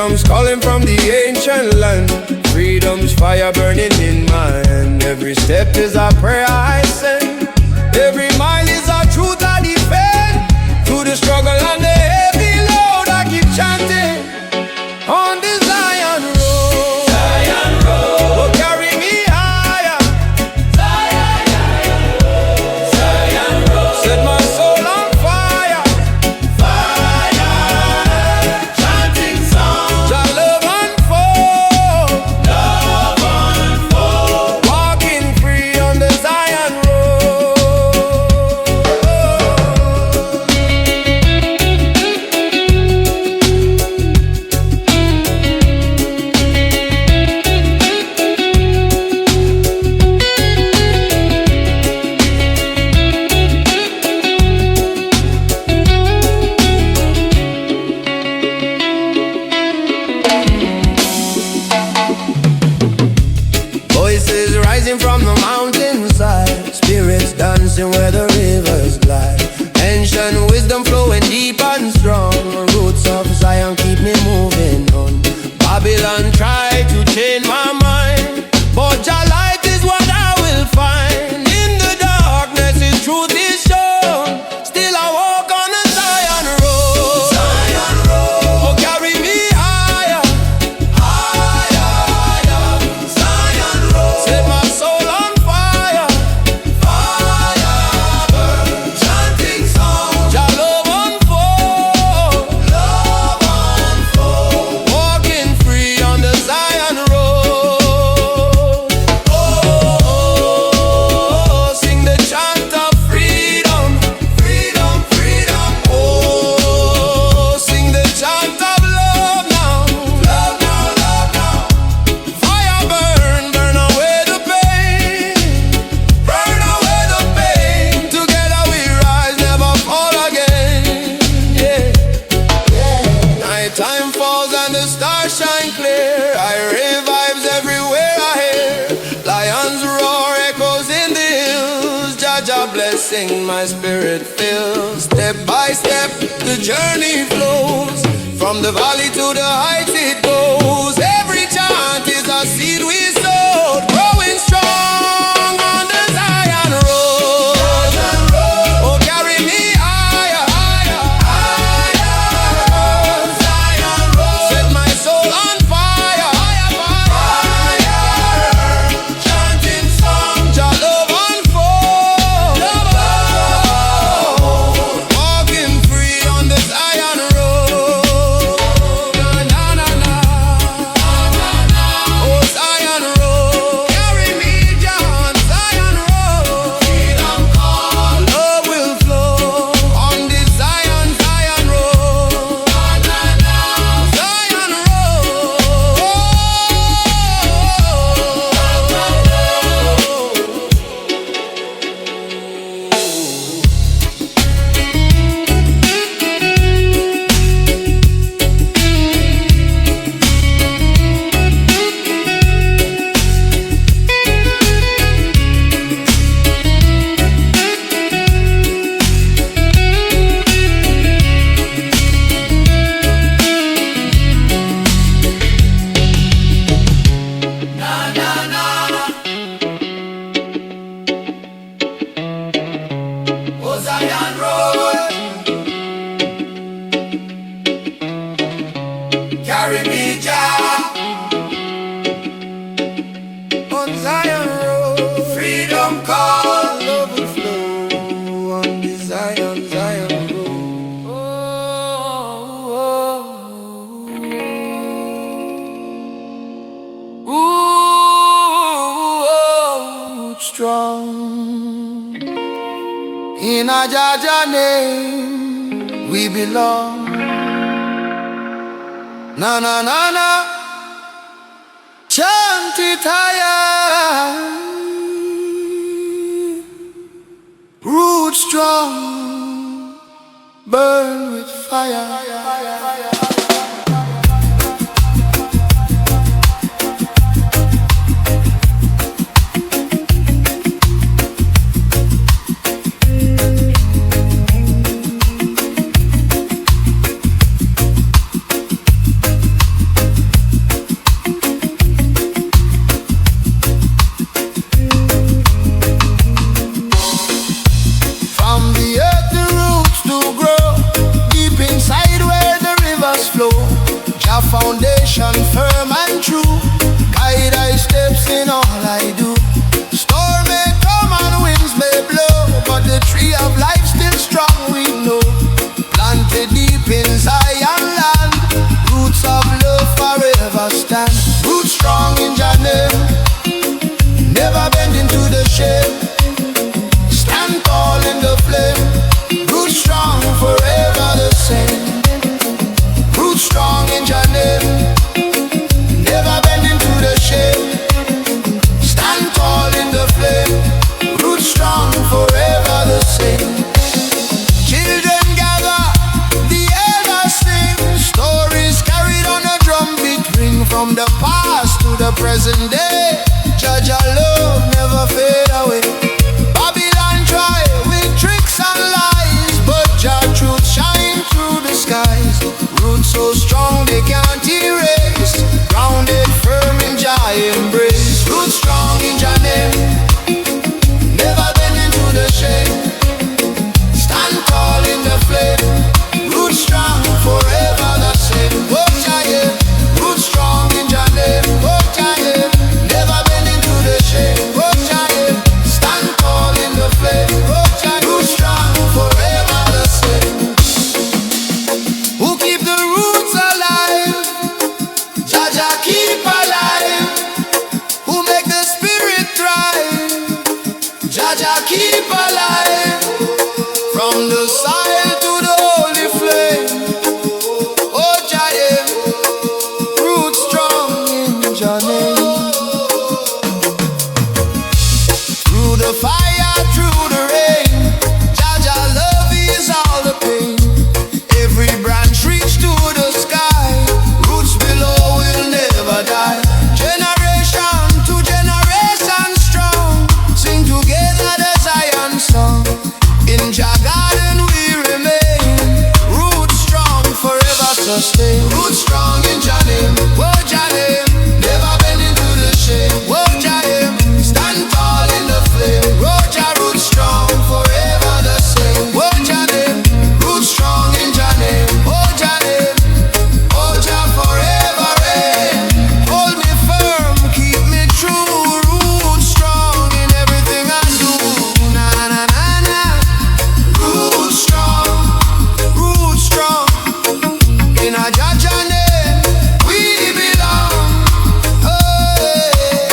drums calling from the ancient land. Freedom's fire burning in my hand. Every step is a prayer I send. Every mile is a truth I defend. Through the struggle and the heavy load I keep chanting. On the Zion road, Zion road, oh carry me higher. Zion, Zion road, set my soul on fire. Fire, chanting songs. Jah love unfold, love unfold. Walking free on the Zion road. Voices rising from the mountainside, spirits dancing where the rivers glide. Ancient wisdom flowing deep and strong. Roots of Zion keep me moving on. Babylon tried to change my mind, but Jah light is what I will find. In the darkness His truth is shown. Still I walk on the Zion road. Zion road, oh carry me higher, higher, higher. Zion road, set my soul on fire. Fire burn, chanting songs. Jah love unfold, love unfold. Walking free on the Zion road. Oh, sing the chant of freedom, freedom, freedom. Oh, sing the chant of love now, love now, love now. Fire burn, burn away the pain, burn away the pain. Together we rise, never fall again. Yeah. Night time falls and the stars shine clear. I revives everywhere I hear. Lions roar, echoes in the hills. Jah blessing my spirit fills. Step by step the journey flows. From the valley to the heights it goes. Every chant is a seed we sowed. Growing strong on the Zion road. Oh carry me higher, higher, higher. Zion road, set my soul on fire. Fire, chanting songs. Jah love unfold, love unfold. Walking free on the Zion road. Na na na na, oh Zion road, carry me down Zion road. Freedom call, love will flow on this Zion, Zion road. Zion road. Oh Zion road, carry me Jah on Zion road. Freedom call, love will flow on the Zion, Zion road. Ooh, strong in a Jah name we belong. Na na na na, chant it higher. Root strong, burn with fire. foundation firm and true. Guide thy steps in all I do. Storm may come and winds may blow, but the tree of life still strong, we know. Planted deep in Zion land, roots of love forever stand. Roots strong in Jah name, never bend into the shame. Stand tall in the flame, roots strong forever the same. Roots strong in Jah name, never bend into the shame. Stand tall in the flame, roots strong forever the same. Children gather, the elders sing, stories carried on a drumbeat ring. From the past to the present day, Jah love never fade away. Babylon try with tricks and lies, but Jah truth shine through the skies. Roots so strong they can't erase, grounded firm in Jah embrace. Roots strong in Jah name, never bend into the shame. Stand tall in the flame, roots strong forever the same. Oh Jah yeah, roots strong in Jah name. Oh Jah yeah, never bend into the shame. Oh Jah yeah, stand tall in the flame. Oh Jah, roots strong forever the same. Who keep the roots alive? Jah keep alive. Who make the spirit thrive? Jah keep alive. From the soil to the holy flame. Oh Jah yeah, roots strong in Jah name. Through the fire, through the rain, Jah love is all the pain. Every branch reach to the sky, roots below will never die. Generation to generation strong, sing together the Zion song. In Jah garden we remain, roots strong forever sustain. Roots strong in Jah name. Oh Jah name, never bend into the shame. Oh Jah name, stand tall in the flame. Oh Jah, roots strong forever the same. Oh Jah name, roots strong in Jah name. Oh Jah name, oh Jah forever reign. Hold me firm, keep me true. Roots strong in everything I do. Na na na na. Roots strong in a Jah name we belong. Hey,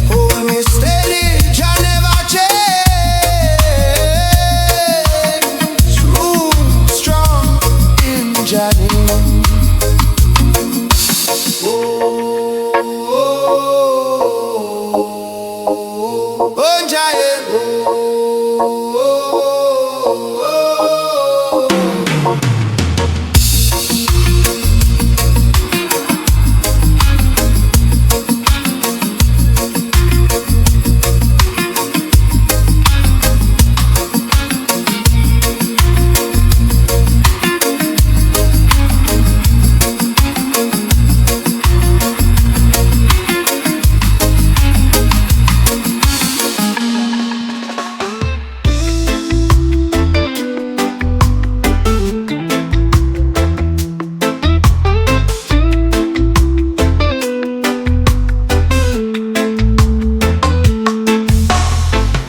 hold me steady, Jah never change. Roots strong in Jah name. Oh, Jah yeah.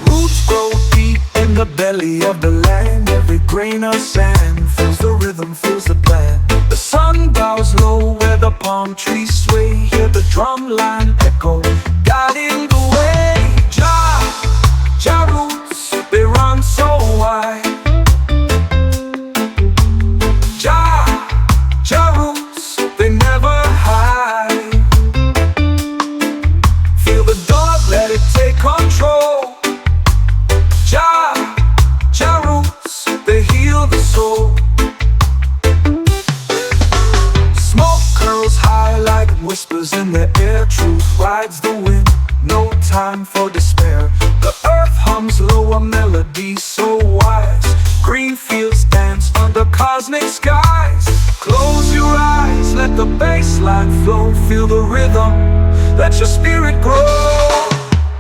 Roots grow deep in the belly of the land. Every grain of sand feels the rhythm, feels the plan. The sun bows low where the palm trees sway. Hear the drum line echo, guiding the way. Jah roots, they run so wide. Jah roots, they never hide. Feel the dog, let it take control. Jah roots, they heal the soul. Smoke curls high like whispers in the air. Truth rides the wind, no time for despair. The earth hums low, a melody so wise. Green fields dance under cosmic skies. Close your eyes, let the bass line flow. Feel the rhythm, let your spirit grow.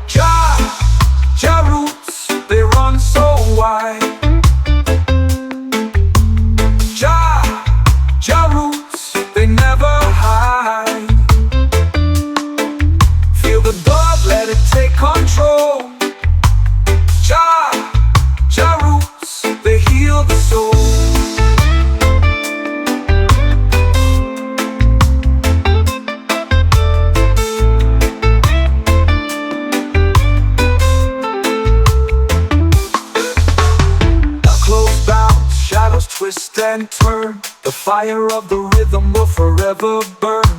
Jah roots, they run so wide. Jah roots, they never hide. and turn. The fire of the rhythm will forever burn.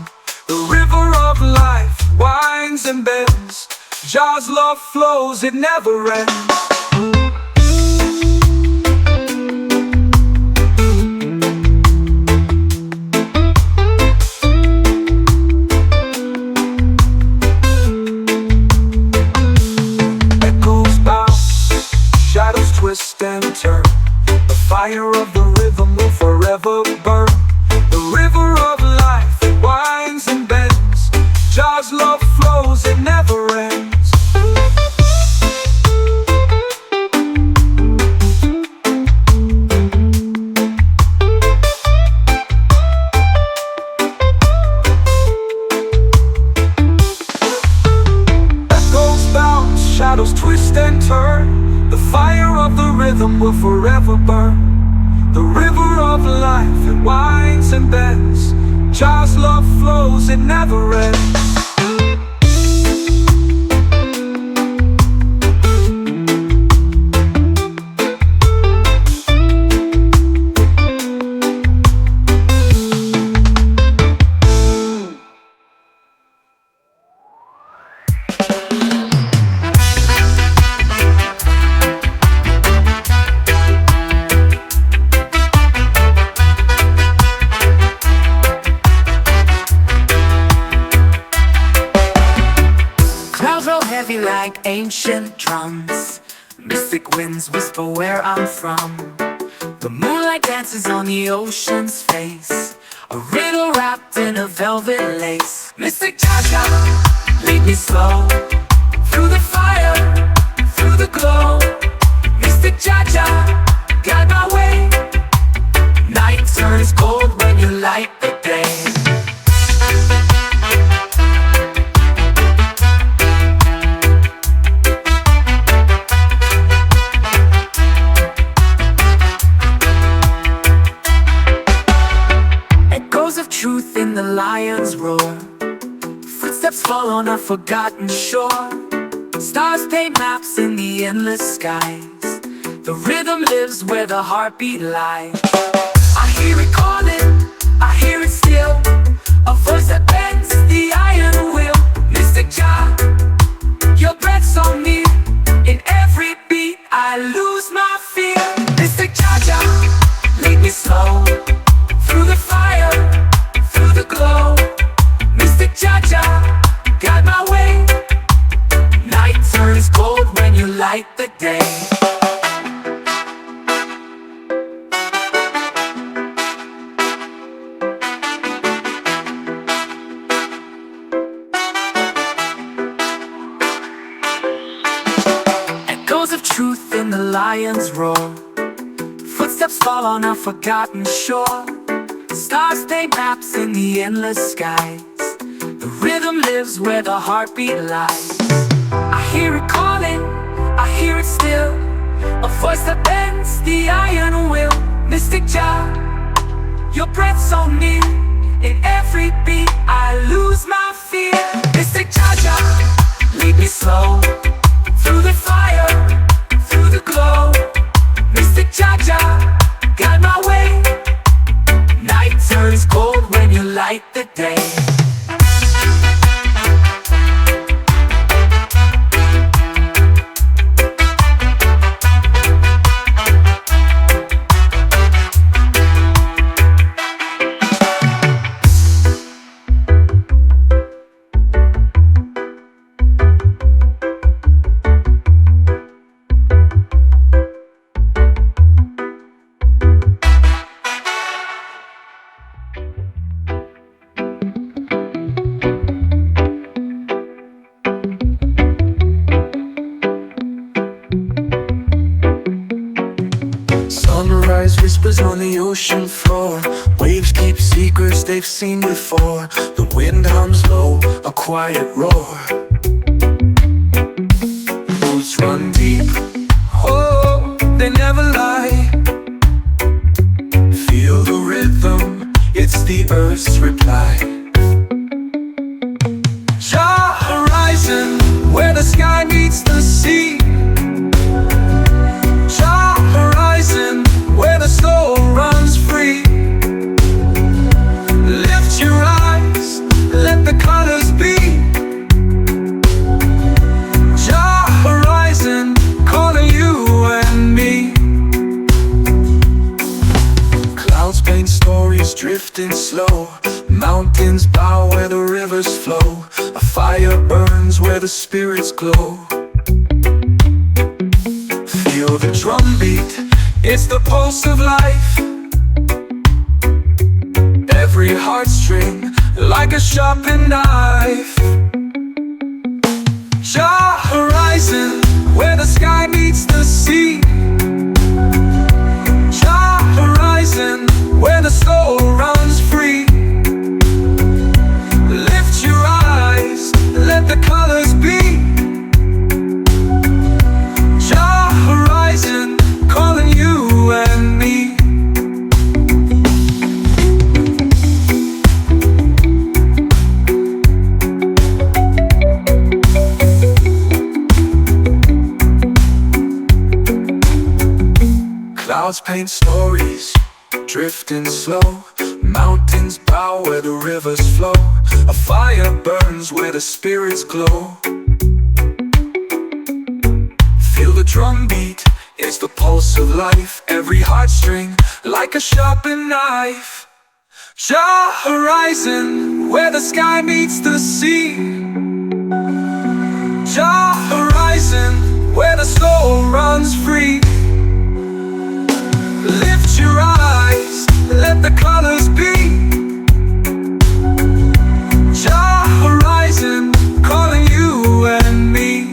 The river of life winds and bends. Jah's love flows, it never ends. Twist and turn. The fire of the rhythm will forever burn. The river of life, it winds and bends. Jah's love flows, it never ends. Echoes bounce, shadows twist and turn. The fire of the rhythm will forever burn. The river of life, it winds and bends. Jah's love flows, it never ends. Like ancient drums, mystic winds whisper where I'm from. The moonlight dances on the ocean's face, a riddle wrapped in a velvet lace. Mystic Jah, lead me slow through the fire, through the glow. Mystic Jah, guide my way. Night turns gold when you light the day. Truth in the lion's roar, footsteps fall on a forgotten shore. Stars paint maps in the endless skies. The rhythm lives where the heartbeat lies. I hear it calling, I hear it still, a voice that bends the iron will. Mystic Jah, your breath so near. In every beat I lose my fear. Mystic Jah, lead me slow through the fire, through the glow. Mystic Jah, guide my way. Night turns gold when you light the day. Echoes of truth in the lion's roar, footsteps fall on a forgotten shore. Stars paint maps in the endless skies. The rhythm lives where the heartbeat lies. I hear it calling, I hear it still, a voice that bends the iron will. Mystic Jah, your breath so near. In every beat I lose my fear. Mystic Jah, lead me slow through the fire, through the glow. Mystic Jah, guide my way. Night turns gold when you light the day. Sunrise whispers on the ocean floor. Waves keep secrets they've seen before. The wind hums low, a quiet roar. Roots run deep, oh, they never lie. Feel the rhythm, it's the earth's reply. Jah horizon, where the sky meets the sea. Jah horizon, where the soul runs free. is drifting slow. Mountains bow where the rivers flow. A fire burns where the spirits glow. Feel the drum beat, it's the pulse of life. Every heartstring like a sharpened knife. Jah horizon, where the sky meets the sea. Jah horizon, where the soul runs free. Lift your eyes, let the colors be. Jah horizon, calling you and me. Clouds paint stories, drifting slow. Mountains bow where the rivers flow. A fire burns where the spirits glow. Feel the drum beat, it's the pulse of life. Every heartstring like a sharpened knife. Jah horizon, where the sky meets the sea. Jah horizon, where the soul runs free. Lift your eyes, let the colors be. Jah horizon, calling you and me.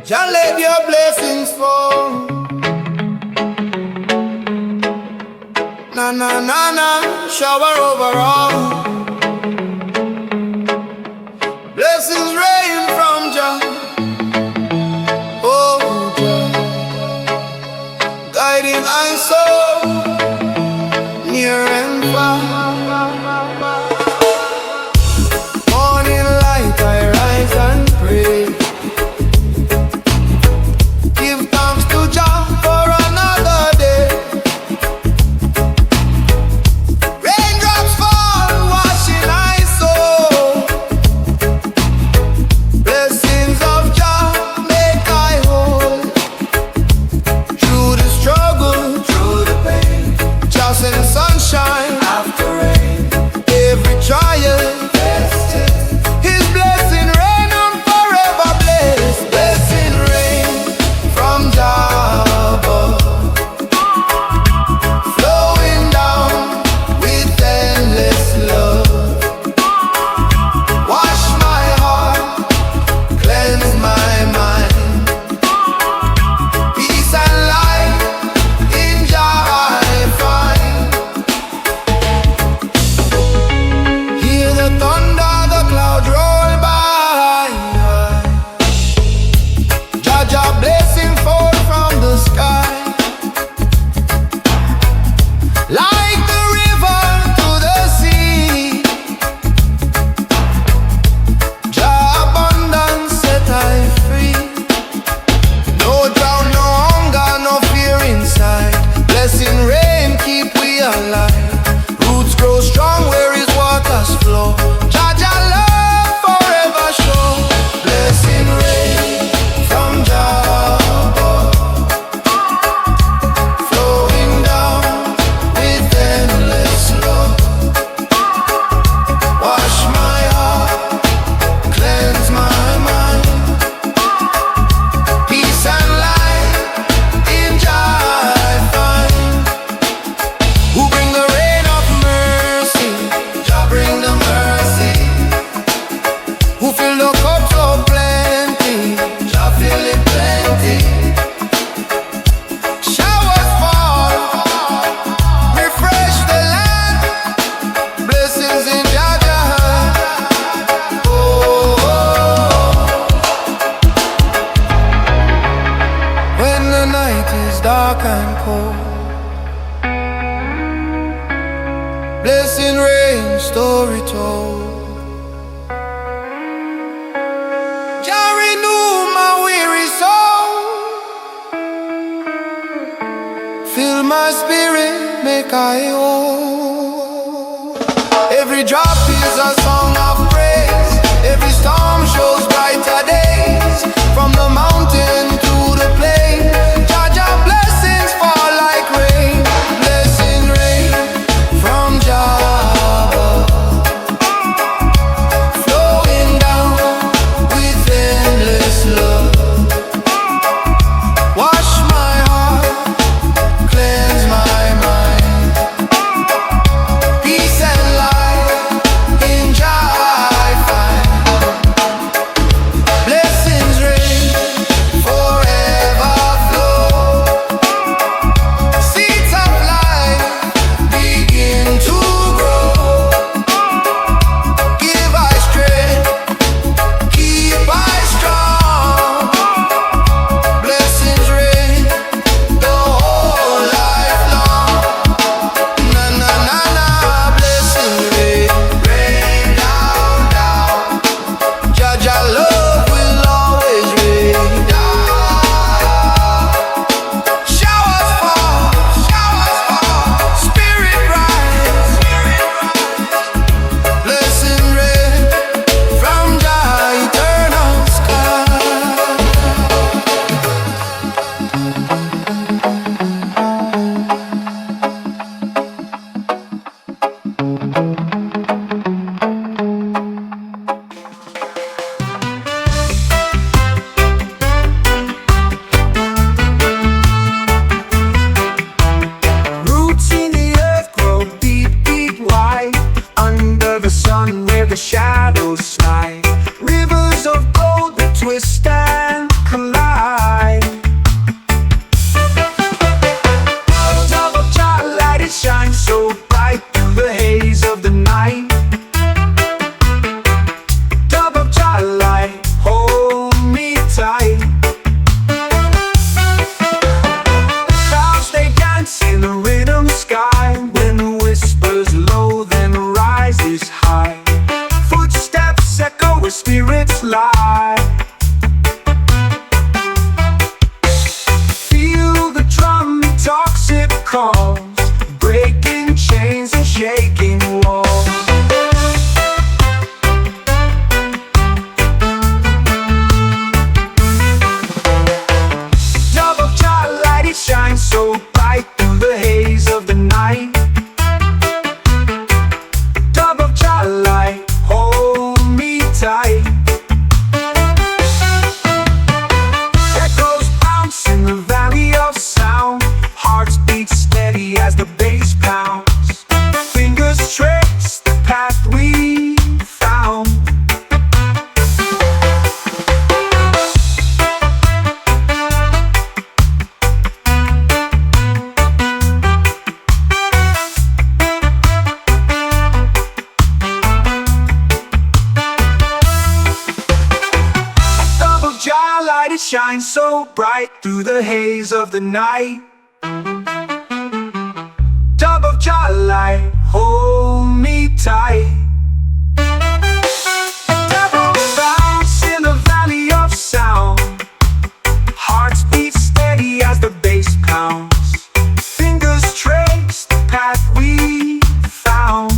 Jah, let your blessings fall. Na na na na, shower over all. Blessings rain from Jah. Oh Jah, guiding my soul near and far. Morning light, I rise and pray. Raindrops fall. my spirit make I whole. Every drop is a song of praise. Every storm shows brighter days. From the mountain to the plain, Jah blessings fall like rain. Blessing rain from Jah, flowing down with endless love. Wash my heart, cleanse my mind. Peace and light in Jah I find. Blessings rain forever flow. Seeds of life begin to grow. Give I strength, keep I strong. Blessings rain the whole life long. Na na na na, blessings rain, rain down down. Jah love will always rain down. Showers fall, spirit rise. Blessing rain from Jah eternal sky. Roots in the earth grow deep, deep wide. Under the sun where the shadows slide. Rivers of gold that twist and collide. Dove of Jah light, it shines so bright through the haze of the night. Dove of Jah light, hold me tight. Clouds they dance in the rhythm sky. When the whispers low, then rises high. Footsteps echo where spirits lie. Feel the drum, it talks, it calls, breaking chains and shaking walls. Dove of Jah light, it shines so bright through the haze of the night. Dove of Jah light, hold me tight. Echoes bounce in the valley of sound. Hearts beat steady as the bass pounds. Fingers trace the path we found. Dove of Jah light, it shines so bright through the haze of the night. Dove of Jah light, hold me tight. Devil bounce in the valley of sound. Hearts beat steady as the bass pounds. Fingers trace the path we found.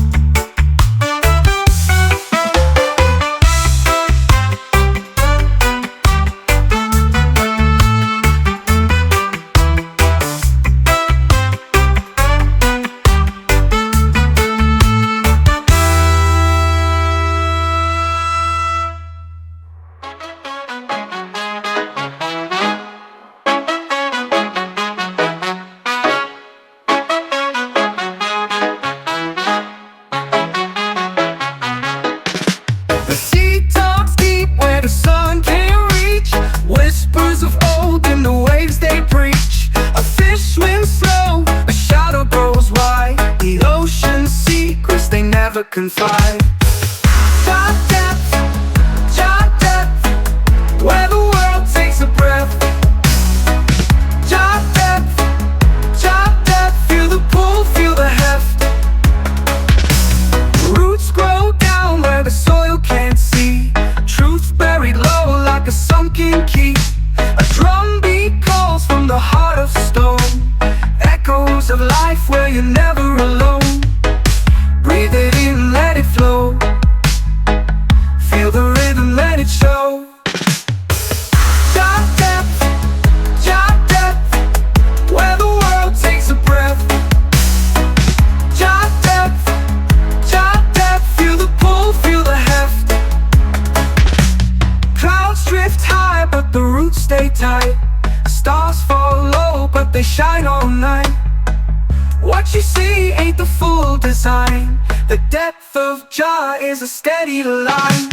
ain't the full design. The depth of Jah is a steady line.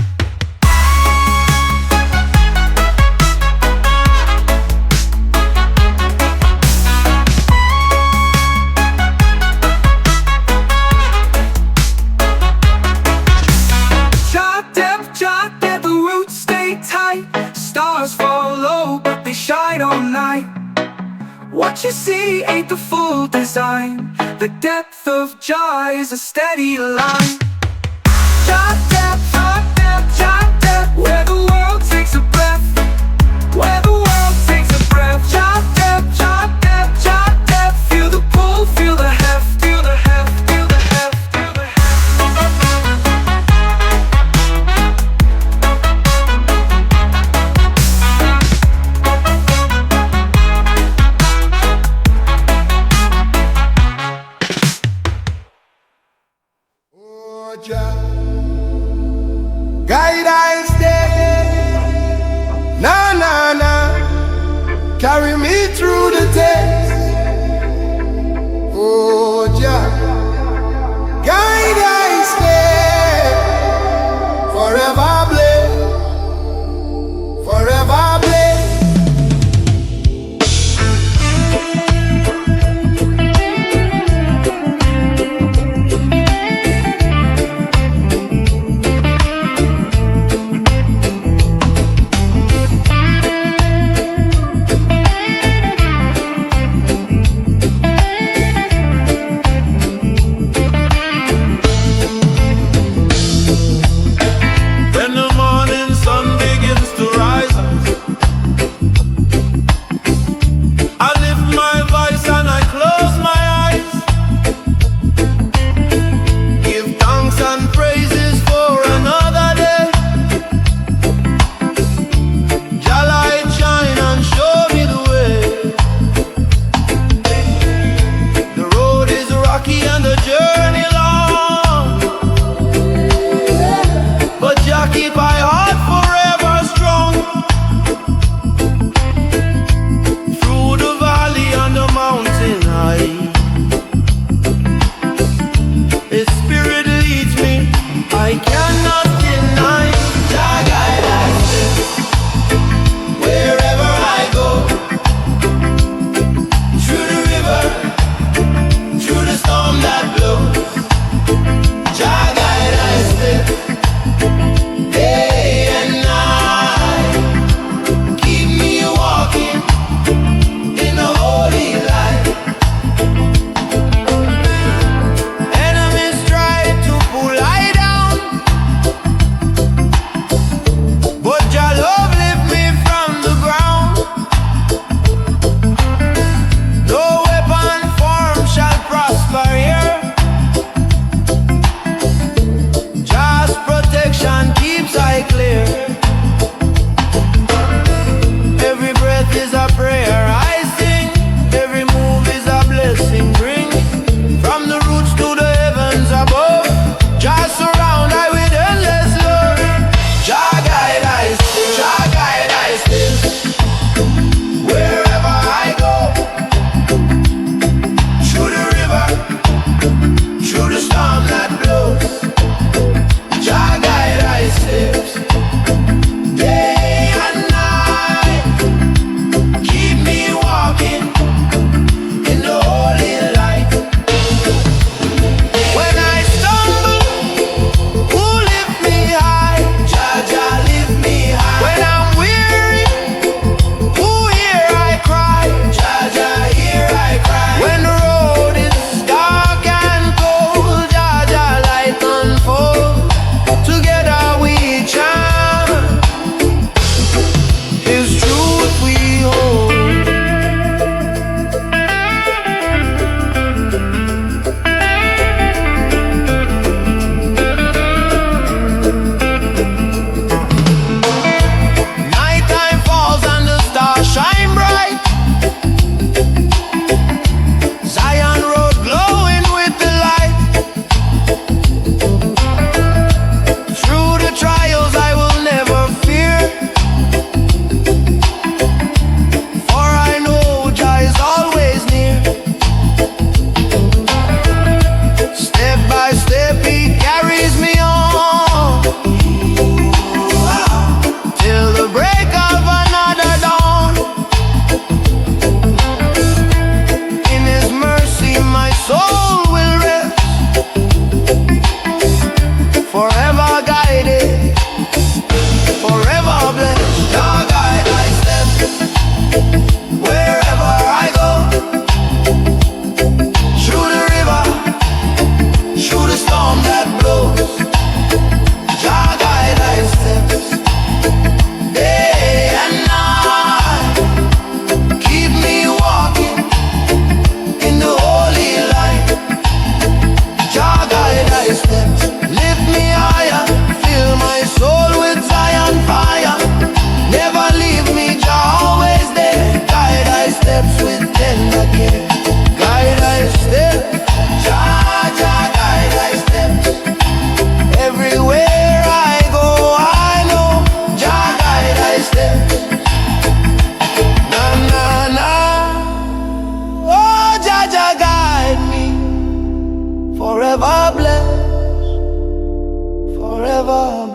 JahDub, the roots stay tight. Stars fall low, but they shine all night. What you see ain't the full design. The depth of Jah is a steady line. JahDub, JahDub, JahDub, where the world takes a breath. Where the world takes a breath. JahDub, JahDub, JahDub, feel the pull, feel the heft, feel the heft, feel the heft, feel the heft. Jah, guide I stay, nah, nah, nah, carry me through the test. Oh Jah, guide I stay, forever blessed, forever blessed.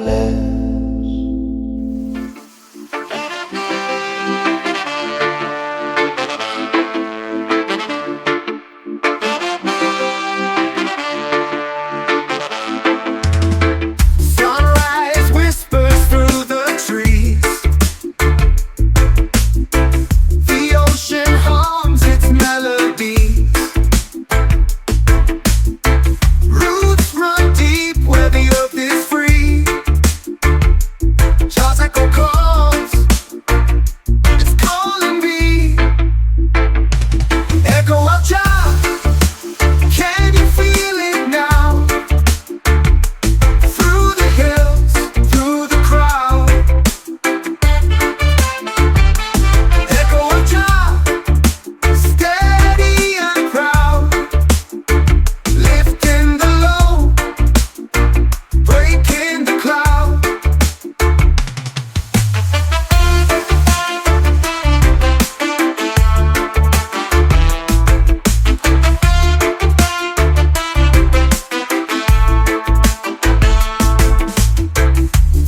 lips. Sunrise whispers through the trees. The ocean hums its melody. Roots run deep where the earth is free. Jah's echo calls, it's calling me. Echo of Jah, can you feel it now? Through the hills, through the crowd. Echo of Jah, steady and proud. Lifting the low, breaking the cloud.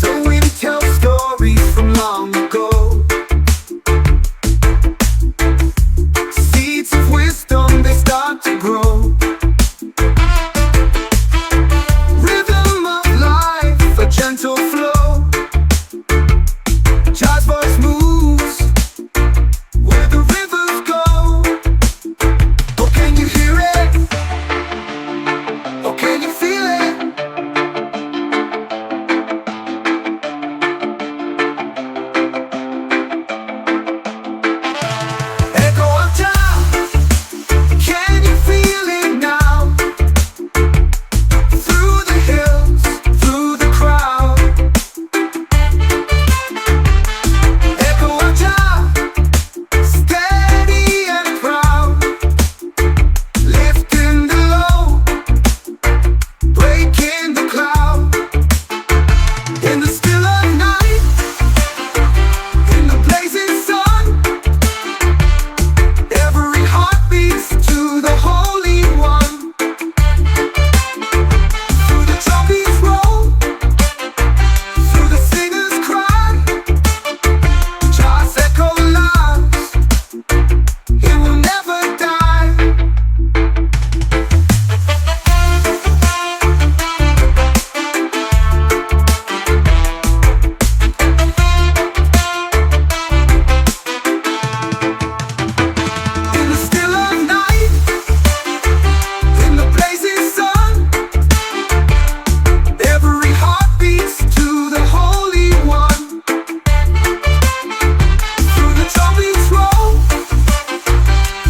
The wind tells stories from long ago. Seeds of wisdom, they start to grow. Rhythm of life, a gentle flow. Jah's voice moves where the rivers go. Oh, can you hear it? Oh, can you feel it? Echo of Jah, can you feel it now? Through the hills, through the crowd. Echo of Jah, steady and proud. Lifting the low, breaking the cloud. In the still of night, in the blazing sun, every heart beats to the Holy One. Through the trumpets roll, through the singers cry. Jah's echo lives, it will never die. In the still of night, in the blazing sun, every heart beats to the Holy One. Through the trumpets roll,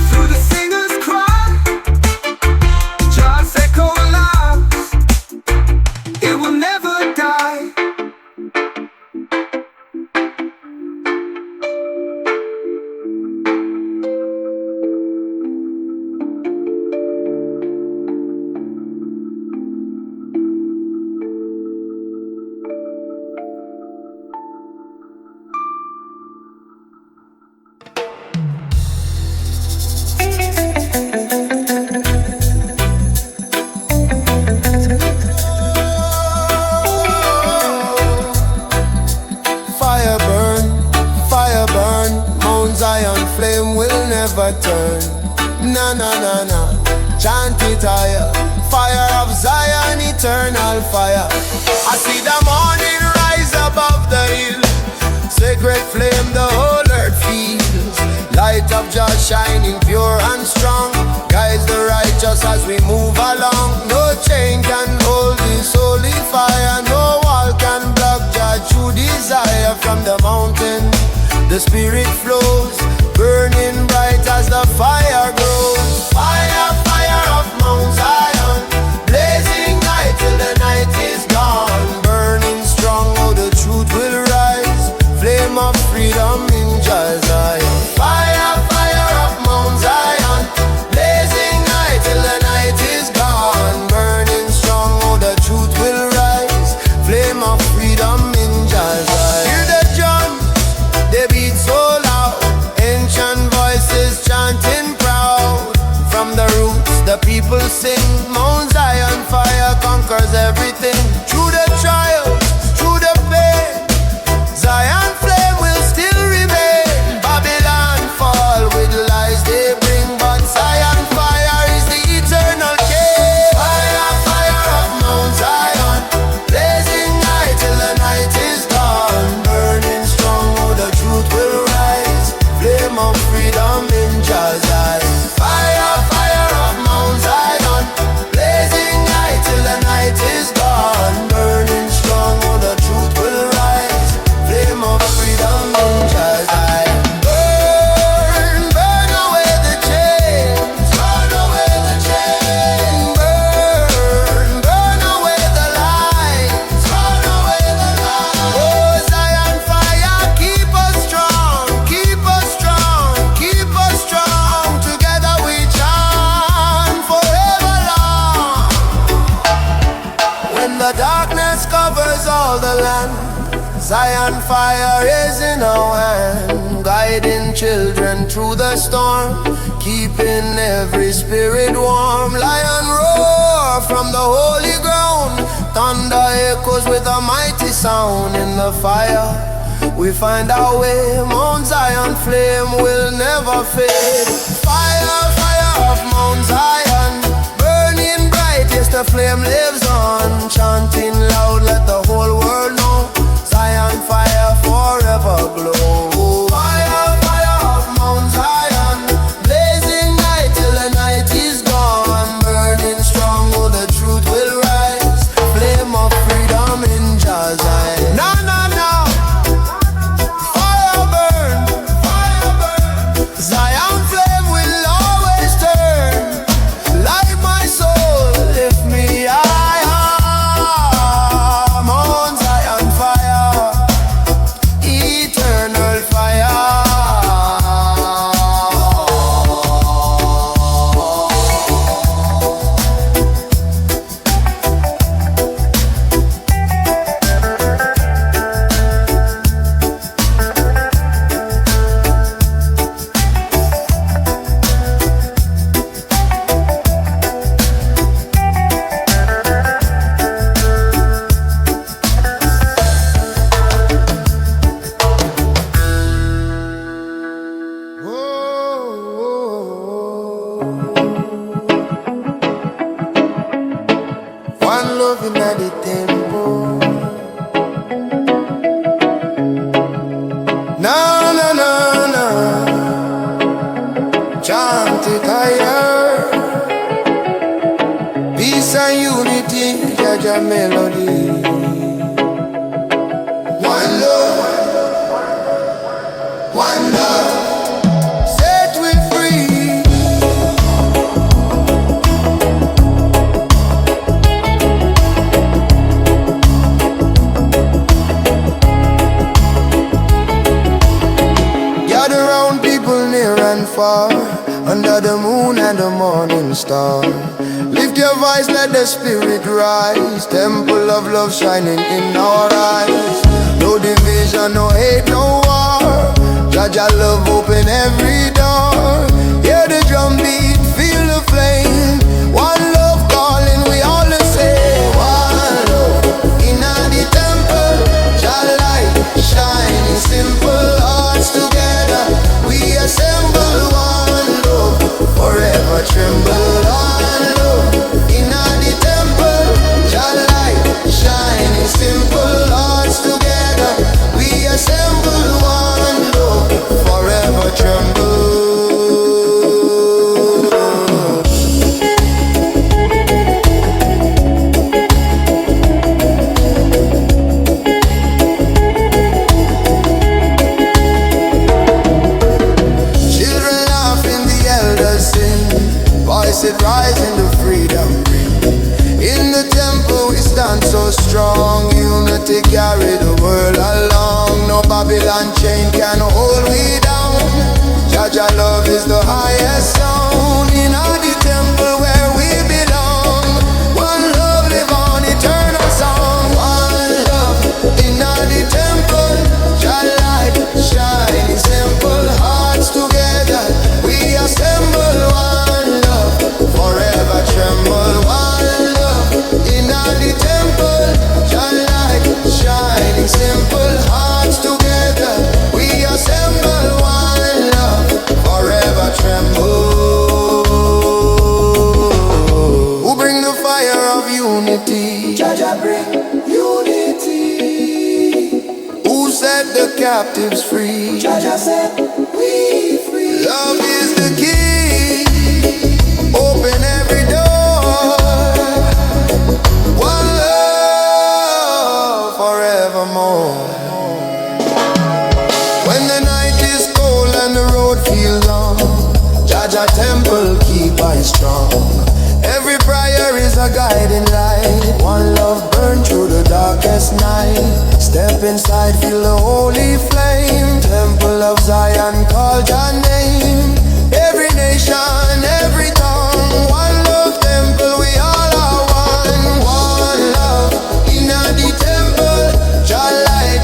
through the singers cry. Jah's echo lives, it will never die. Fire burn, Mount Zion flame will never turn. Na na na na, chant it higher. Fire of Zion, eternal fire. I see the morning rise above the hill. Sacred flame, the whole earth feels. Light of Jah shining pure and strong. Guides the righteous as we move along. No chain can hold this holy fire. No wall can block Jah true desire. From the mountain, the spirit flows, burning bright as the fire grows. Fire, fire of Mount Zion, blazing night till the night is gone. Burning strong, oh the truth will rise. Flame of freedom in Jah Zion. Fire, fire of Mount Zion, blazing night till the night is gone. Burning strong, oh the truth will rise. Flame of freedom in Jah Zion. Hear the drums, they beat so loud. Ancient voices chanting proud. From the roots, the people sing. Mount Zion fire conquers everything. Through the trials, through the Zion fire is in our hand, guiding children through the storm, keeping every spirit warm. Lion roar from the holy ground, thunder echoes with a mighty sound. In the fire we find our way, Mount Zion flame will never fade. Fire, fire of Mount Zion, burning bright, yes the flame lives on. Chanting loud, let the whole world know, Zion fire forever glow. Fire, fire of Mount Zion, blazing night till the night is gone. Burning strong, oh the truth will rise, flame of freedom in Jah Zion. No, no, no, fire burn, Zion flame will always turn. Light my soul, lift me high, Mount Zion fire, eternal fire. One love in the temple. No, no, no, no. Chant it higher. Peace and unity, Jaja melody. One love, one love. Set we free. Gather round people near and far, under the moon and the morning star. Lift your voice, let the spirit rise. Temple of love shining in our eyes. No division, no hate, no war. Jah love open every door. Hear the drum beat, feel the flame. One love calling, we all the same. One love in the temple. Jah light shining, simple hearts together. We assemble one love, forever tremble. One love in the temple. Jah light shining, simple hearts together. We assemble one love, forever tremble. Children laughing, the elders sing, voices rising to freedom bring. In the temple we stand so strong, unity carry the world along. No Babylon chain can hold we down. Jah love is the highest sound. In the temple where we belong, one love live on, eternal song. One love in the temple. Jah light shining, simple hearts together. We assemble one love, forever tremble. One love in the temple. Jah light shining, simple hearts together. We assemble one love, forever tremble. Who bring the fire of unity? Jah bring unity. Who set the captives free? Jah set we free. Love is the key, open every door. One love forevermore. When the night is cold and the road feels long, Jah temple keep I strong. Every prayer is a guiding light. One love burn through the darkest night. Step inside, feel the holy flame. Temple of Zion, call Jah name. Every nation, every tongue. One love temple, we all are one. One love in the temple. Jah light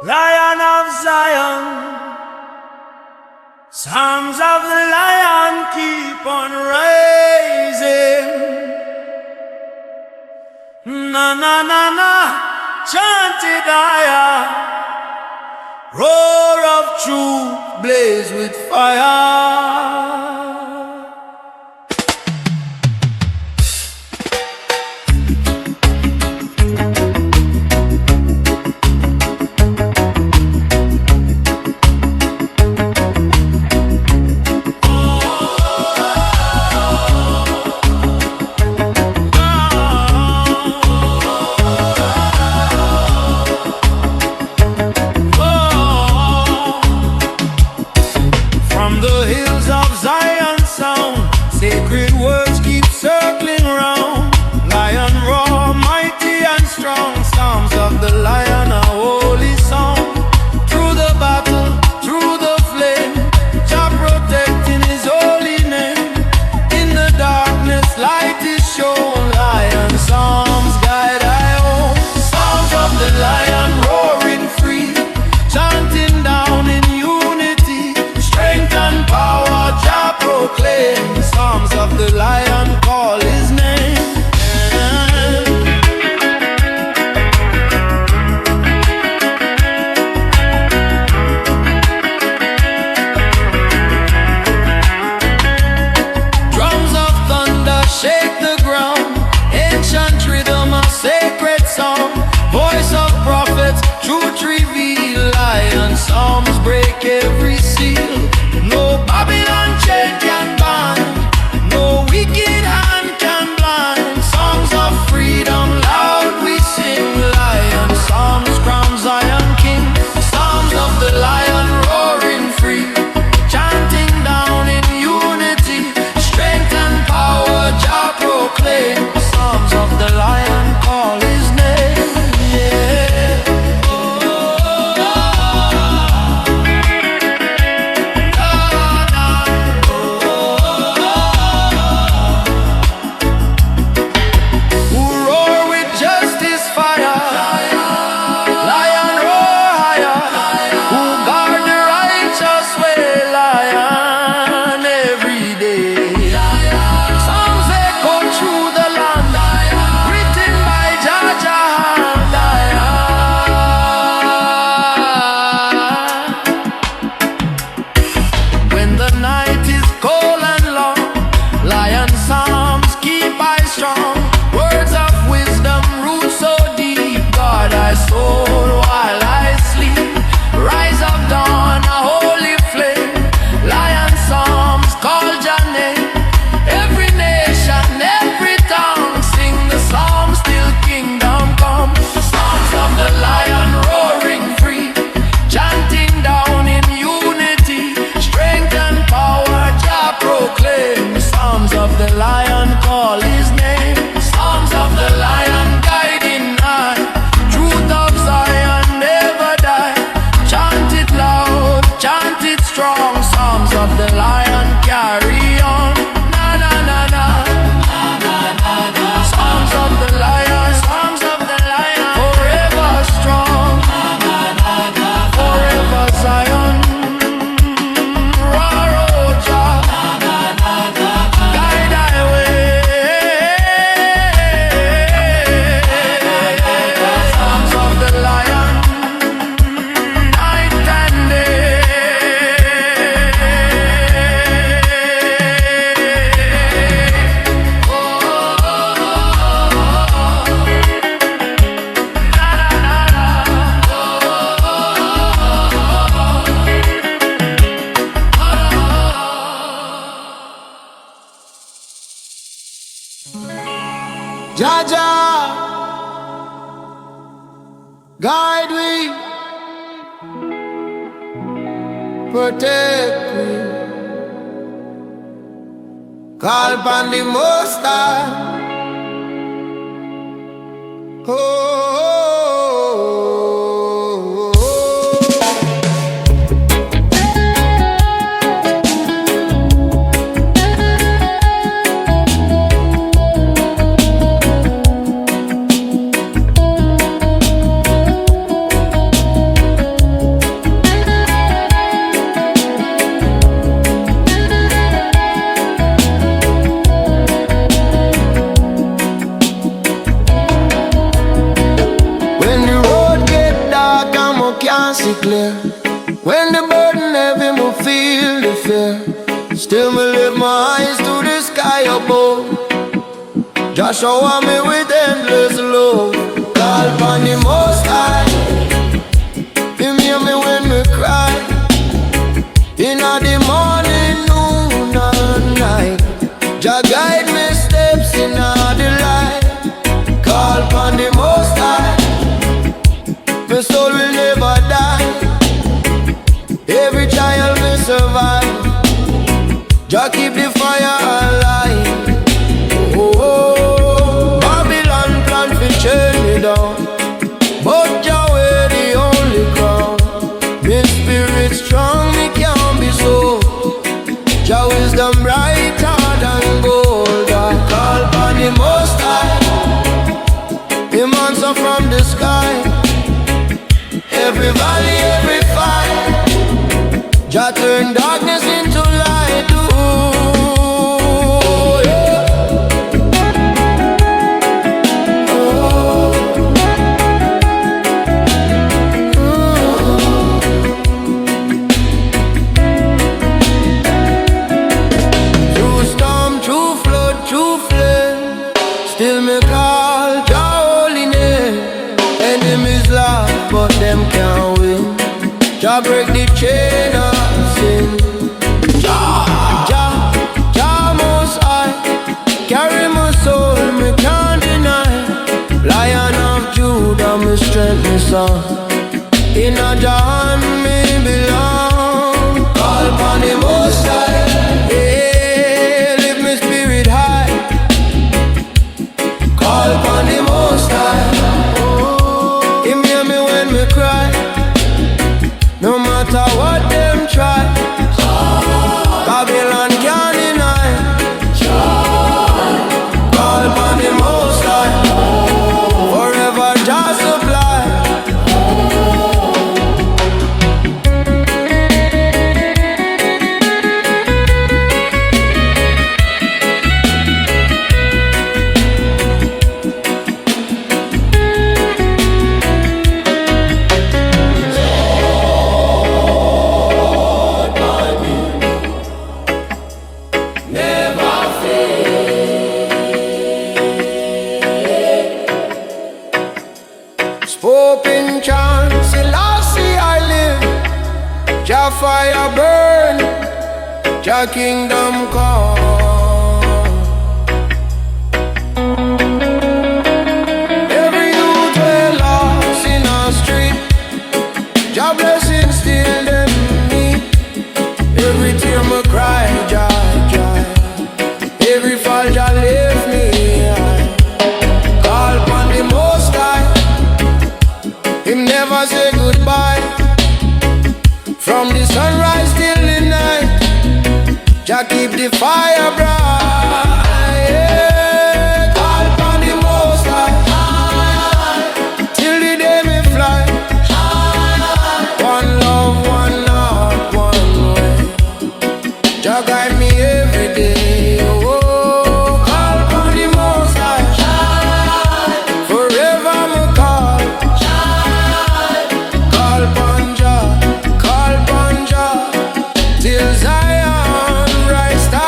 Lion of Zion, songs of the lion keep on rising. Na na na na, chanted higher. Roar of truth, blaze with fire. Guide we, protect we. Call upon the Most High. clear. When the burden heavy, me feel the fear. Still me lift my eyes to the sky above. Just shower me with endless love. Call upon the Most High. Him hear me when me cry. In the morning, noon and night. Jah guide me steps in the light. Call upon the Most High. My soul will never die. Every child will survive. Jah keep the fire alive. Oh, Babylon plan to turn me down, but Jah wear the only crown. My spirit strong, me can't be so. Jah wisdom brighter than gold. I call upon the Most High. Him answer from the sky. Every valley, every fire. Jah turn darkness into light. Ooh, yeah. Oh. Through storm, through flood, through flame, still me call Jah holy name. Enemies laugh, but them can't win. Jah break the chain of sin. Jah Most High, carry my soul, me can't deny. Lion of Judah, me strength, me song. In a Jah hand me belong. Call upon the Most High. Yeah, lift me spirit high. Call upon the Most High. Him hear me when me cry. No matter what them try, Babylon can't deny. Call upon the Most High. Forever Jah supply. Spoken chant, Selassie I live. Jah fire burn, Jah kingdom come. Every youth we lost in our street, Jah blessing still them meet. Every tear me cry, Jah, Jah. Every fall Jah lift me high. Call upon the Most High. Him never say goodbye. From the sunrise till the night, Jah keep the fire bright. Yeah. Call upon the Most High. Till the day me fly. One love, one heart, one way. Jah guide me every day. Oh, call upon the Most High. Forever me call. Call upon Jah, till Zion rise up.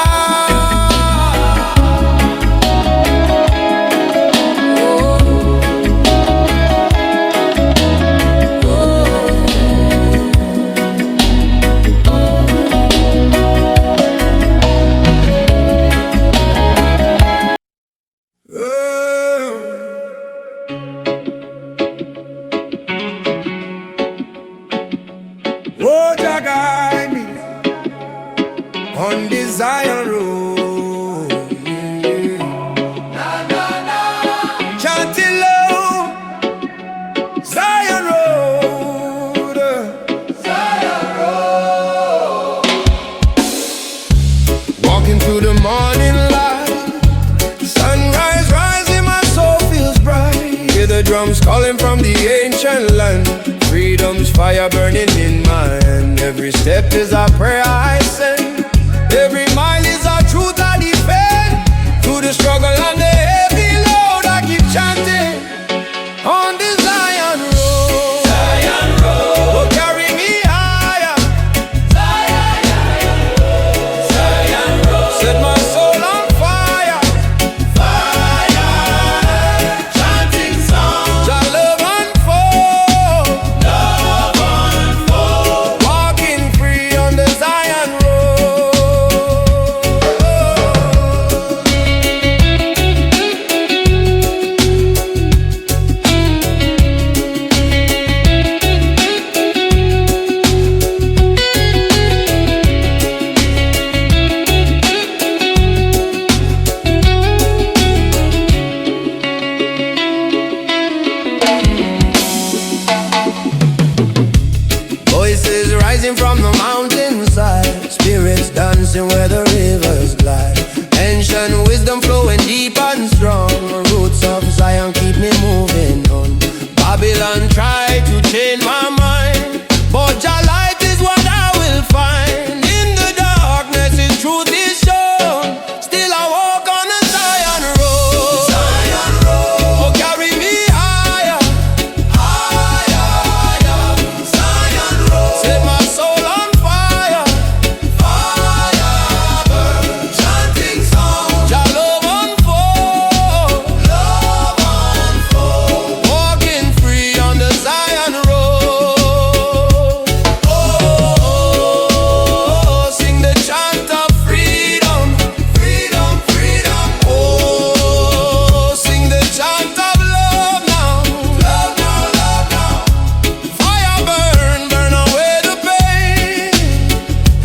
Oh, Jah guide me on the Zion road. Chant it low, Zion road. Walking through the morning light, sunrise rising, my soul feels bright. Hear the drums calling from the ancient land. Freedom's fire burning in my hand. Every step is a prayer I send. Every mile is a truth I defend. Through the struggle and the heavy load, I keep chanting on the Zion road. Zion road. Oh, carry rising from the mountainside, spirits dancing where the rivers glide. Ancient wisdom flowing deep and strong. Roots of Zion keep me moving on. Babylon tried to change my mind, but Jah light is what I will find. In the darkness His truth is shown. Still I walk on the Zion road. Zion road. Oh, carry me higher, higher, higher. Zion road. Set my soul on fire, fire burn. Chanting songs, Jah love unfold, love unfold. Walking free on the Zion road. Oh, sing the chant of freedom, freedom, freedom. Oh, sing the chant of love now, love now, love now. Fire burn, burn away the pain,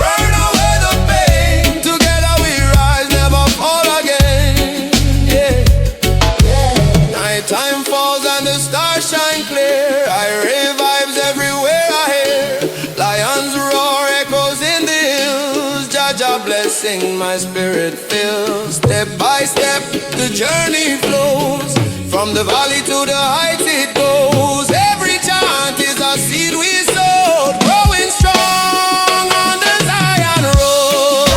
burn away the pain. Together we rise, never fall again. Yeah. Nighttime falls and the stars shine clear. I revives everywhere I hear. Lions roar, echoes in the hills. Jah blessing my spirit fills. Step by step the journey flows. From the valley to the heights it goes. Every chant is a seed we sowed, growing strong on the Zion road.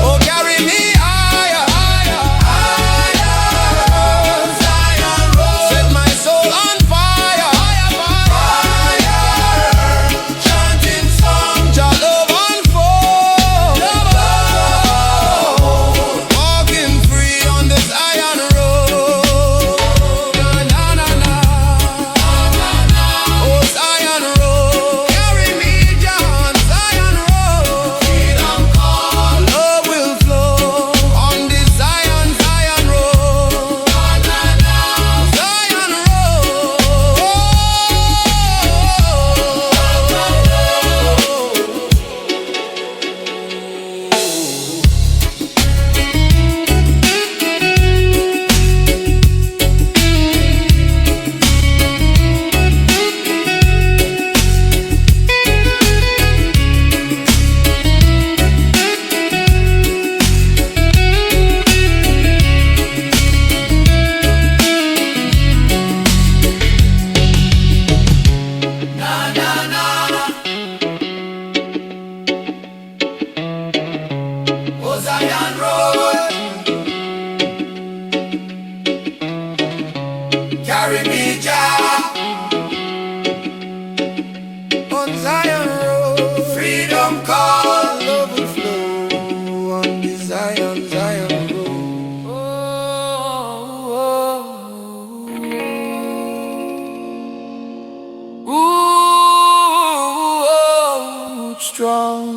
Oh, carry me higher, higher, higher. Zion road. Set my soul on fire, fire, fire. Chanting songs, Jah love unfold, love unfold. Walking free on the Zion road. Na na na na, oh Zion road. Carry me down Zion road. Freedom call, love will flow on this Zion, Zion road. Zion road. Oh, Zion road. Carry me, Jah, on Zion road. Freedom call, love will flow on the Zion, Zion road. Ooh, strong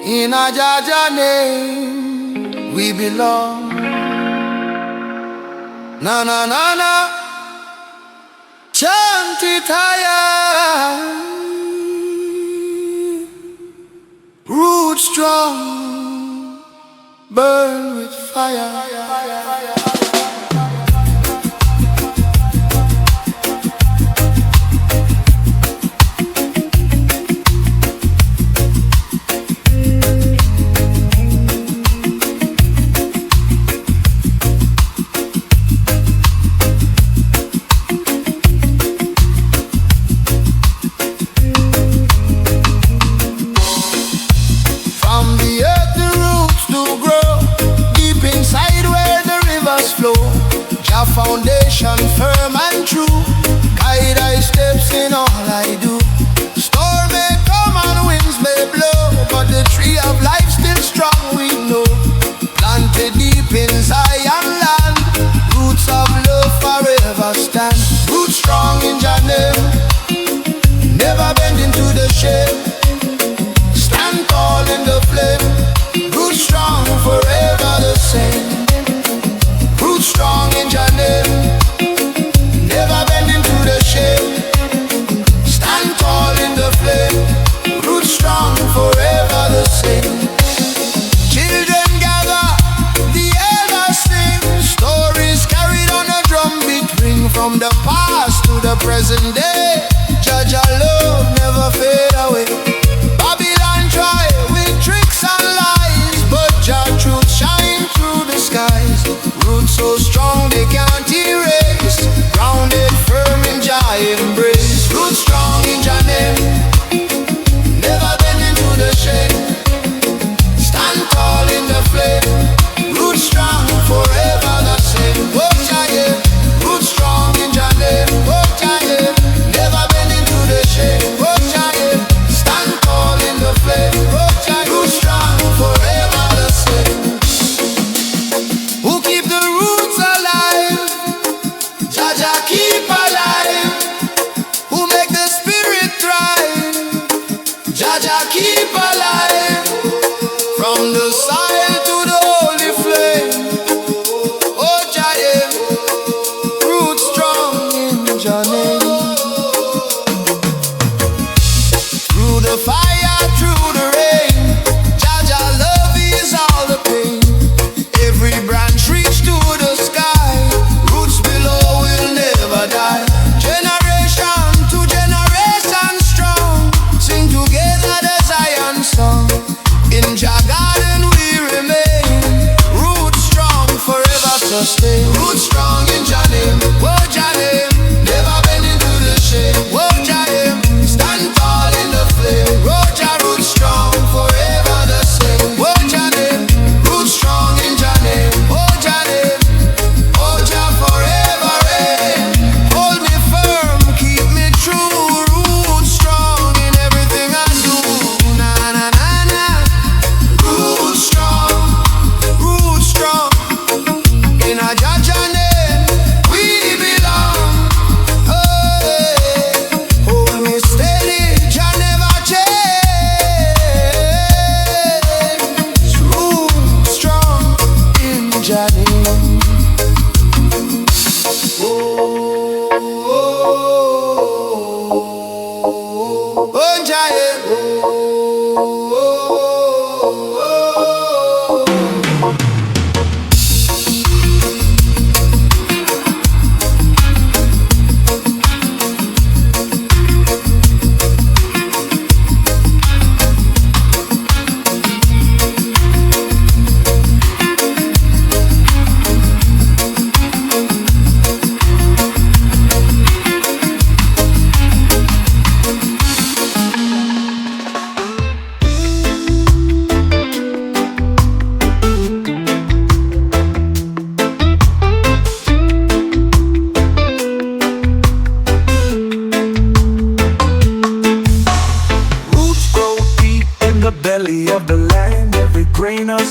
in a Jah name we belong. Na na na na, chant it higher. Root strong, burn with fire.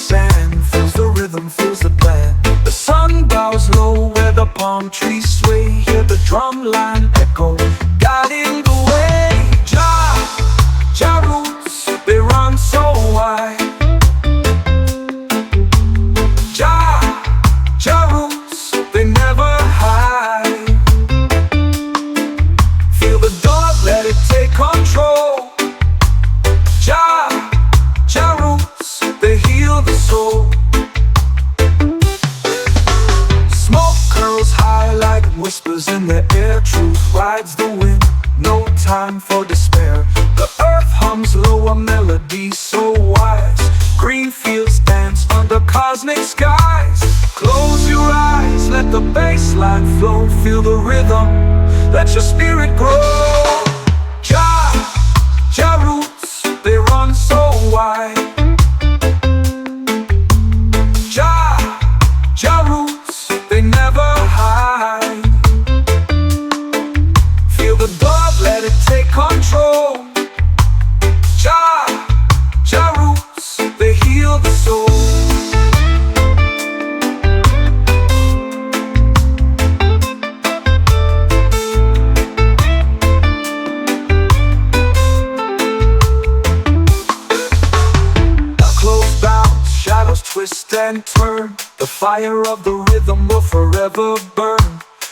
sand, feels the rhythm, feels the blend. The sun bows low where the palm trees sway. Hear the drum line echo, guiding the way. Jah roots, they run so wide. Jah roots, they never hide. Feel the dog, let it take control. Jah roots, they heal the soul. Smoke curls high like whispers in the air. Truth rides the wind, no time for despair. The earth hums low, a melody so wise. Green fields dance under cosmic skies. Close your eyes, let the bass line flow. Feel the rhythm, let your spirit grow. Jah roots, they run so wide. Jah roots, they never hide. Feel the dove, let it take control. Jah roots, they heal the soul. Twist and turn, the fire of the rhythm will forever burn.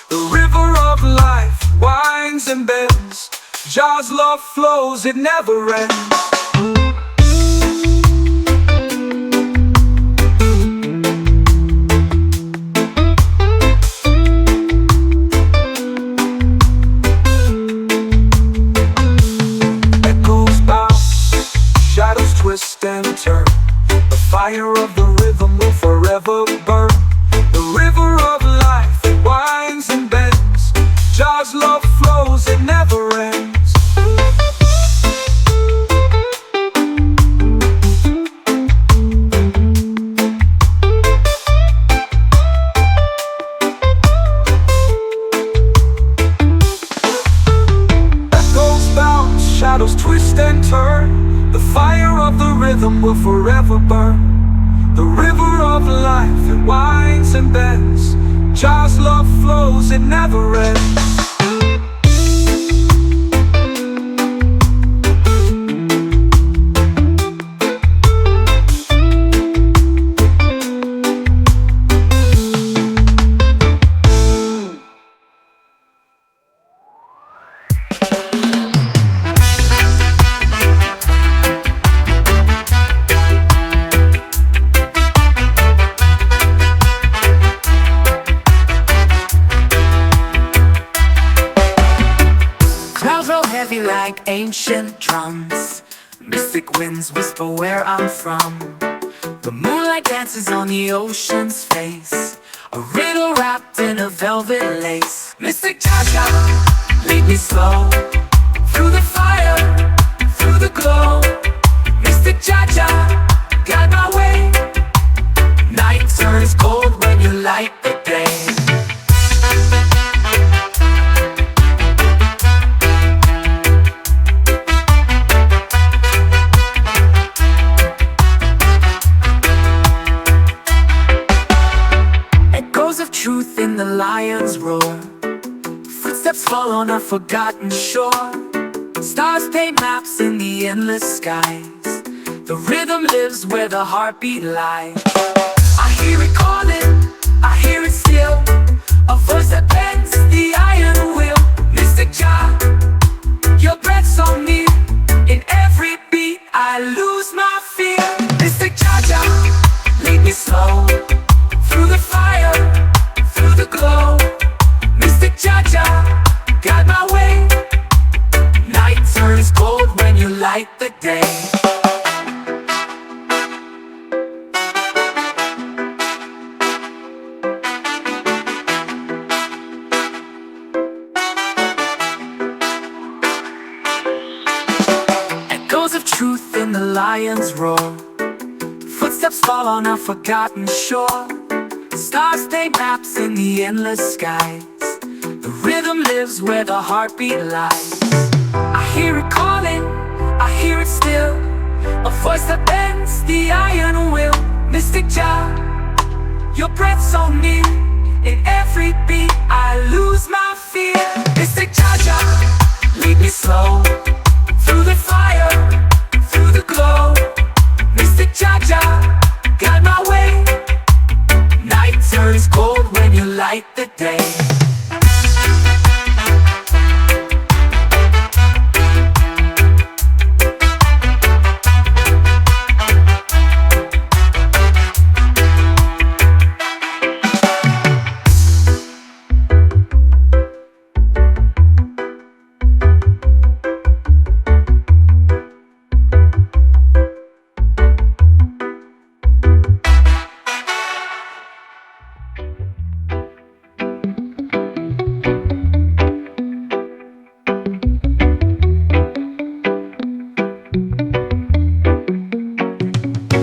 The river of life winds and bends. Jah's love flows, it never ends. Echoes bounce, shadows twist and turn. The fire of the rhythm will forever burn. The river of life, it winds and bends. Jah's love flows, it never ends. Echoes bounce, shadows twist and turn. The fire of the rhythm will forever burn. The river of life, it winds and bends. Jah's love flows, it never ends. Like ancient drums, mystic winds whisper where I'm from. The moonlight dances on the ocean's face, a riddle wrapped in a velvet lace. Mystic Jah, lead me slow through the fire, through the glow. Mystic Jah, guide my way. Night turns cold when you light the day. Truth in the lion's roar, footsteps fall on a forgotten shore. Stars paint maps in the endless skies. The rhythm lives where the heartbeat lies. I hear it calling, I hear it still, a voice that bends the iron will. Mystic Jah, your breath so near. In every beat I lose my fear. Mystic Jah, lead me slow through the fire, through the glow. Mystic Jah, guide my way. Night turns cold when you light the day. Echoes of truth in the lion's roar, footsteps fall on a forgotten shore. Stars paint maps in the endless skies. The rhythm lives where the heartbeat lies. I hear it calling, I hear it still, a voice that bends the iron will. Mystic Jah, your breath so near. In every beat I lose my fear. Mystic Jah Jah, lead me slow through the fire, through the glow. Mystic Jah Jah, guide my way. Night turns cold when you light the day.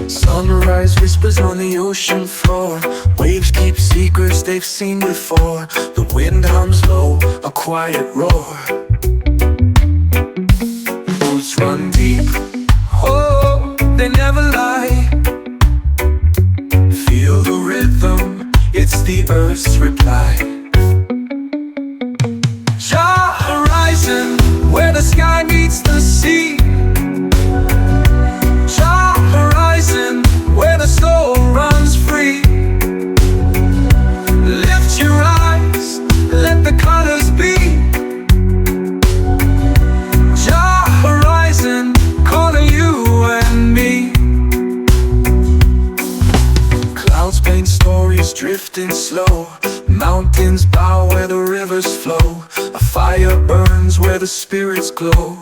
Sunrise whispers on the ocean floor. Waves keep secrets they've seen before. The wind hums low, a quiet roar. Roots run deep, oh, they never lie. Feel the rhythm, it's the earth's reply. Jah horizon, where the sky meets the sea. Jah horizon, where the soul runs free. Lift your eyes, let the colors be. Jah horizon, calling you and me. Clouds paint stories drifting slow. Mountains bow where the rivers flow. A fire burns where the spirits glow.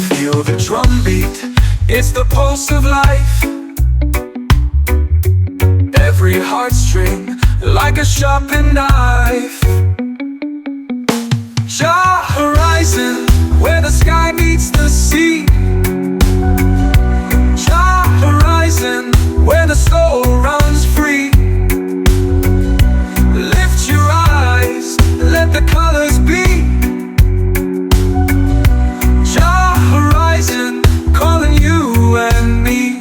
Feel the drumbeat, it's the pulse of life. Every heartstring like a sharpened knife. Jah horizon, where the sky meets the sea. Jah horizon, where the soul runs free. Lift your eyes, let the colors be. Jah horizon, calling you and me.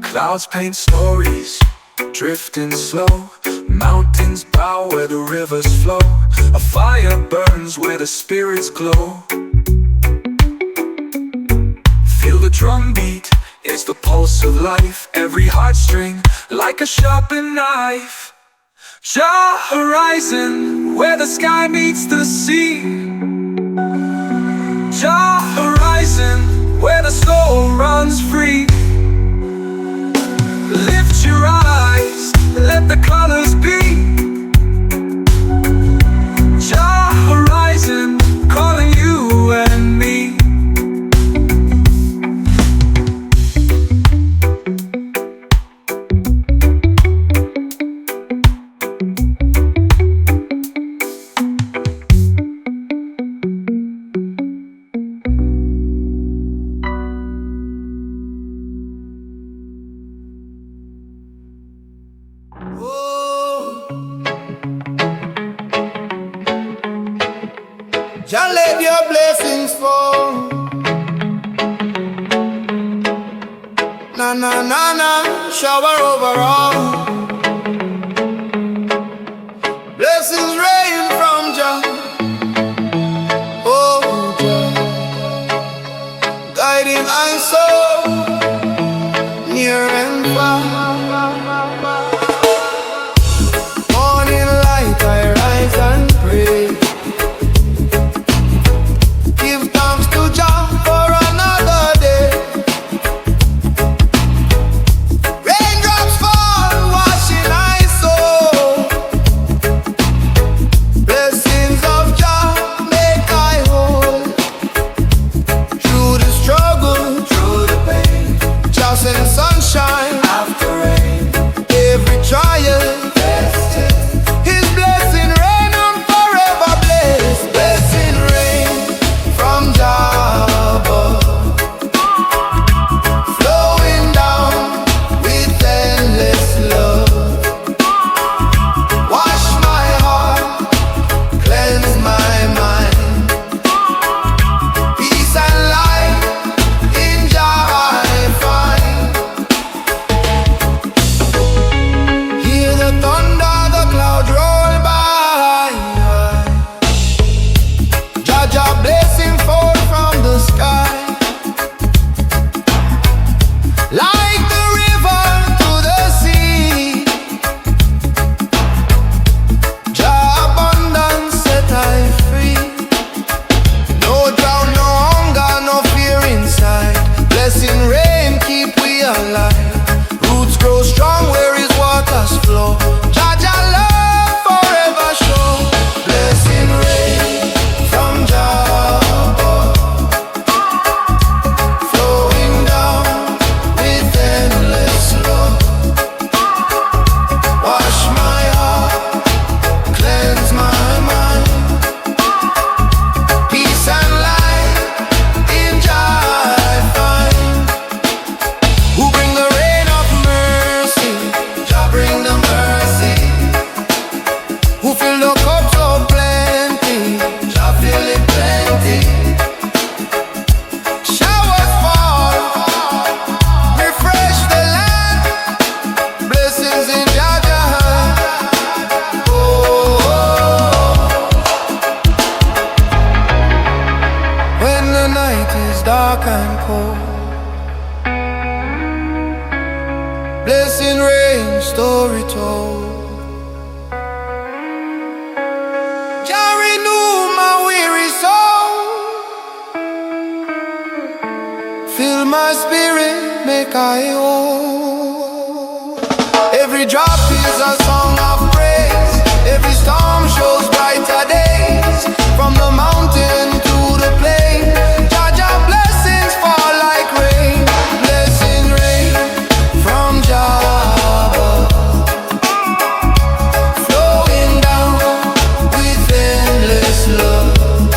Clouds paint stories, drifting slow. Mountains bow where the rivers flow. A fire burns where the spirits glow. Feel the drumbeat, it's the pulse of life. Every heartstring like a sharpened knife. Jah horizon, where the sky meets the sea. Jah horizon, where the soul runs free. Lift your eyes, let the colors be. Jah horizon, calling you and me. Jah let your blessings fall. Na na na na, shower over all. Blessings rain from Jah. Oh Jah, guiding my soul near and far. Morning light, I rise and pray. Sunshine after night is dark and cold. Blessing rain, story told. Jah renew my weary soul. Fill my spirit, make I whole. Every drop is a song of praise. Every storm shows brighter days. From the mountain to the plain, Jah blessings fall like rain. Blessing rain from JahDub, flowing down with endless love.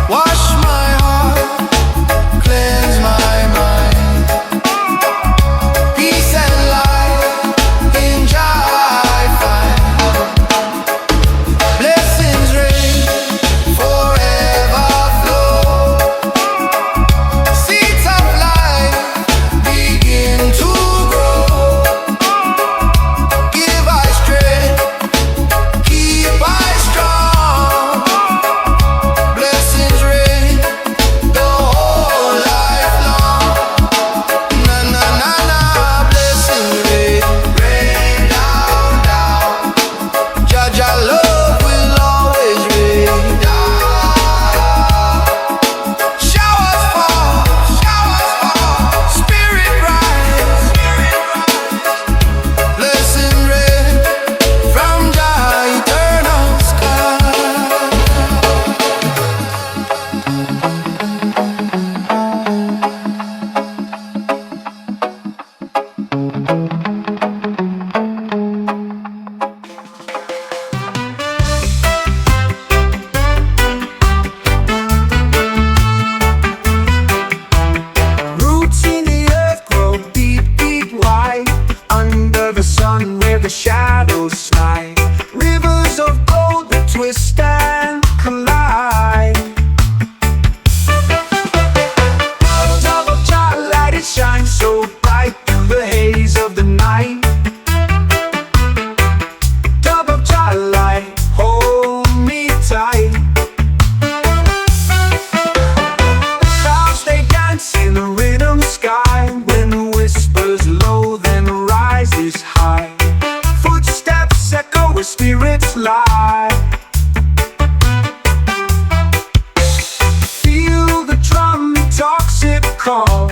Wash my heart, cleanse my mind. Peace and light in Jah I find. Blessings rain forever flow. Seeds of life begin to grow. Give I strength, keep I strong. Blessings rain the whole life long. Na na na na, blessings rain, rain down down. Jah love will always rain down. Showers fall, spirit rise. Blessing rain from Jah eternal sky. Roots in the earth grow deep, deep wide. Under the sun where the shadows slide. Rivers of gold that twist and collide. Dove of Jah light, it shines so bright through the haze of the night. Dove of Jah light, hold me tight. Clouds they dance in the rhythm sky. When the whispers low, then rises high. Footsteps echo where spirits lie. Feel the drum, it talks, it calls.